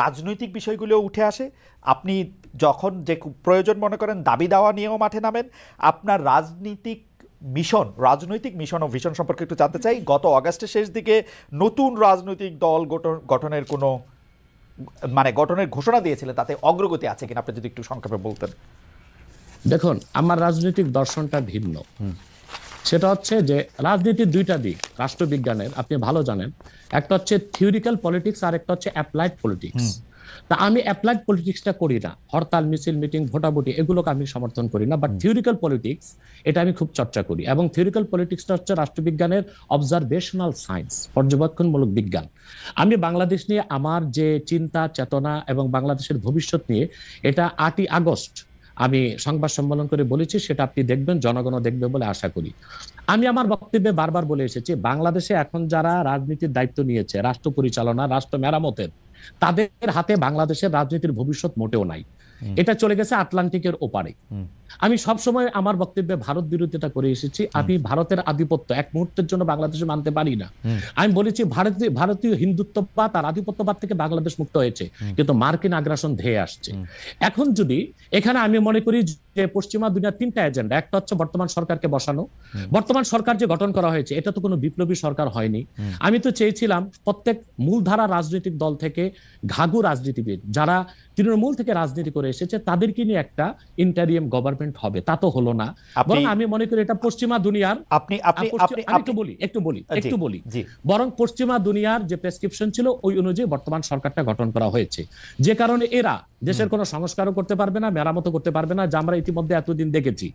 রাজনৈতিক বিষয়গুলো উঠে আসে। আপনি যখন যে প্রয়োজন মনে করেন দাবি দাওয়া নিয়েও মাঠে নামেন। আপনার রাজনৈতিক মিশন ও ভিশন সম্পর্কে একটু জানতে চাই। গত অগাস্টের শেষ দিকে নতুন রাজনৈতিক দল গঠনের কোনো গঠনের ঘোষণা দিয়েছিলেন, তাতে অগ্রগতি আছে কিনা আপনি যদি একটু সংক্ষেপে বলতেন। দেখুন, আমার রাজনৈতিক দর্শনটা ভিন্ন। সেটা হচ্ছে যে রাজনীতির দুইটা দিক রাষ্ট্রবিজ্ঞানের, আপনি ভালো জানেন। একটা হচ্ছে থিওরিক্যাল পলিটিক্স আর একটা হচ্ছে অ্যাপ্লাইড পলিটিক্স। তা আমি অ্যাপ্লাইড পলিটিক্সটা করি না, হরতাল মিছিল মিটিং ভোটাভুটি এগুলোকে আমি সমর্থন করি না, বাট থিওরিক্যাল পলিটিক্স এটা আমি খুব চর্চা করি। এবং থিওরিক্যাল পলিটিক্সটা হচ্ছে রাষ্ট্রবিজ্ঞানের অবজারভেশনাল সায়েন্স, পর্যবেক্ষণমূলক বিজ্ঞান। আমি বাংলাদেশ নিয়ে আমার যে চিন্তা চেতনা এবং বাংলাদেশের ভবিষ্যৎ নিয়ে, এটা 8ই আগস্ট আমি সংবাদ সম্মেলন করে বলেছি, সেটা আপনি দেখবেন, জনগণও দেখবে বলে আশা করি। আমি আমার বক্তব্যে বারবার বলে এসেছি, বাংলাদেশে এখন যারা রাজনীতির দায়িত্ব নিয়েছে, রাষ্ট্র পরিচালনা, রাষ্ট্র মেরামতের, তাদের হাতে বাংলাদেশের রাজনীতির ভবিষ্যৎ মোটেও নাই। এটা চলে গেছে আটলান্টিকের ওপারে। আমি সবসময় আমার বক্তব্যে ভারত বিরোধিতা করে এসেছি। আমি ভারতের আধিপত্য এক মুহূর্তের জন্য বাংলাদেশে মানতে পারি না। আমি বলেছি ভারতীয় হিন্দুত্ববাদ আর আধিপত্যবাদ থেকে বাংলাদেশ মুক্ত হয়েছে, কিন্তু মার্কিন আগ্রাসন ধেয়ে আসছে। এখন যদি এখানে আমি মনে করি যে পশ্চিমা দুনিয়ার 3টা এজেন্ডা, একটা হচ্ছে বর্তমান সরকারকে বসানো। বর্তমান সরকার যে গঠন করা হয়েছে এটা তো কোনো বিপ্লবী সরকার হয়নি। আমি তো চেয়েছিলাম প্রত্যেক মূলধারা রাজনৈতিক দল থেকে ঘাঘু রাজনীতিবিদ যারা তৃণমূল থেকে রাজনীতি করে এসেছে তাদেরকে নিয়ে একটা ইন্টারিয়াম গভর্নমেন্ট হবে, তা তো হলো না। বরং আমি মনে করি এটা পশ্চিমা দুনিয়ার, একটু বলি বরং পশ্চিমা দুনিয়ার যে প্রেসক্রিপশন ছিল ওই অনুযায়ী বর্তমান সরকারটা গঠন করা হয়েছে, যে কারণে এরা দেশের কোনো সংস্কারও করতে পারবে না, মেরামতও করতে পারবে না, যা আমরা ইতিমধ্যে এতদিন দেখেছি।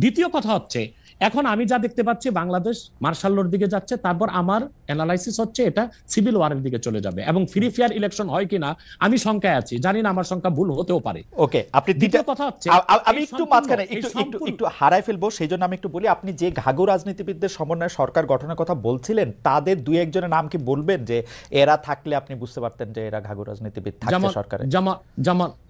দ্বিতীয় কথা হচ্ছে, এখন আমি যা দেখতে পাচ্ছি বাংলাদেশ মার্শাল লর দিকে যাচ্ছে। তারপর আমার অ্যানালাইসিস হচ্ছে এটা সিভিল ওয়ারের দিকে চলে যাবে, এবং ফ্রি ফেয়ার ইলেকশন হয় কিনা আমি শঙ্কায় আছি, জানি না, আমার শঙ্কা ভুল হতেও পারে। ওকে, আপনি দ্বিতীয় কথা হচ্ছে, আমি একটু মাঝখানে একটু হারাই ফেলবো, সেই জন্য আমি একটু বলি। আপনি যে ঘাঘু রাজনীতিবিদদের সমন্বয়ে সরকার গঠনের কথা বলছিলেন, তাদের 2-1 জনের নাম কি বলবেন, যে এরা থাকলে আপনি বুঝতে পারতেন যে এরা ঘাঘু রাজনীতিবিদ থাকছে সরকারে?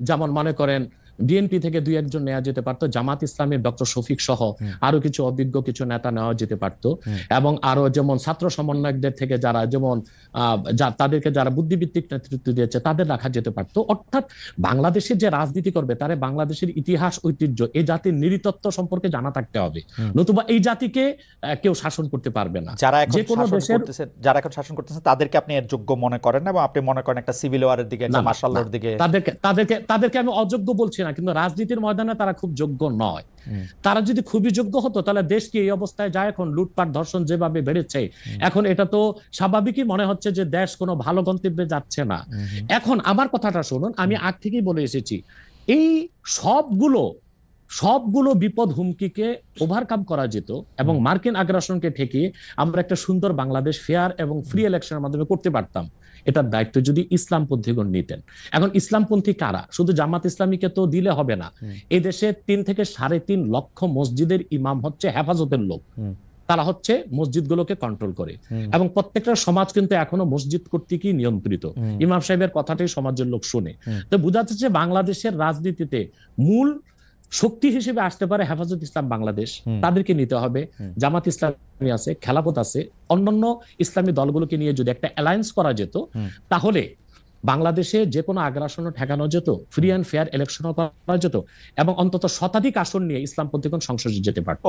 যেমন মনে করেন বিএনপি থেকে 2-1 নেওয়া যেতে পারতো, জামাত ইসলামের ডক্টর শফিক সহ আরো কিছু অভিজ্ঞ কিছু নেতা নেওয়া যেতে পারতো, এবং আরো যেমন ছাত্র সমন্বয়কদের থেকে যারা যেমন তাদেরকে যারা বুদ্ধিভিত্তিক নেতৃত্ব দিয়েছে তাদের রাখা যেতে পারতো। অর্থাৎ বাংলাদেশের যে রাজনীতি করবে তারা বাংলাদেশের ইতিহাস ঐতিহ্য এই জাতির নৃতত্ব সম্পর্কে জানা থাকতে হবে, নতুবা এই জাতিকে কেউ শাসন করতে পারবে না। যারা এখন শাসন করতেছেন তাদেরকে আপনি এর যোগ্য মনে করেন না, এবং আপনি মনে করেন একটা সিভিল ওয়ারের দিকে, একটা মার্শাল লর দিকে? তাদেরকে আমি অযোগ্য বলছি না, কিন্তু রাজনীতির ময়দানে তারা খুব যোগ্য নয়। তারা যদি খুবই যোগ্য হতো তাহলে দেশকে এই অবস্থায় যায়, এখন লুটপাট ধর্ষণ যেভাবে বেড়েছে, এখন এটা তো স্বাভাবিকই মনে হচ্ছে যে দেশ কোনো ভালো গন্তব্যে যাচ্ছে না। এখন আমার কথাটা শুনুন, আমি আগ থেকেই বলে এসেছি, এই সবগুলো বিপদ হুমকিকে ওভারকাম করা যেত, এবং মার্কিন আগ্রাসনকে ঠেকিয়ে আমরা একটা সুন্দর বাংলাদেশ ফেয়ার এবং ফ্রি ইলেকশনের মাধ্যমে করতে পারতাম। এটার দায়িত্ব যদি ইসলামপন্থীগণ নিতেন। এখন ইসলামপন্থী কারা? শুধু জামাত ইসলামীকে তো দিলে হবে না। এই দেশে 3 থেকে 3.5 লক্ষ মসজিদের ইমাম হচ্ছে হেফাজতের লোক, তারা হচ্ছে মসজিদগুলোকে কন্ট্রোল করে, এবং প্রত্যেকটা সমাজ কিন্তু এখনো মসজিদ কর্তৃকই নিয়ন্ত্রিত। ইমাম সাহেবের কথাটাই সমাজের লোক শুনে। তো বোঝা যাচ্ছে বাংলাদেশের রাজনীতিতে মূল শক্তি হিসেবে আসতে পারে হেফাজত ইসলাম বাংলাদেশ, তাদেরকে নিতে হবে। জামাত ইসলামী আছে, খেলাফত আছে, অন্যান্য ইসলামী দলগুলোকে নিয়ে যদি একটা অ্যালায়েন্স করা যেত, তাহলে বাংলাদেশে যে কোনো আগ্রাসনও ঠেকানো যেত, ফ্রি অ্যান্ড ফেয়ার ইলেকশনও করা যেত, এবং অন্তত শতাধিক আসন নিয়ে ইসলামপন্থীগণ সংসদে যেতে পারত।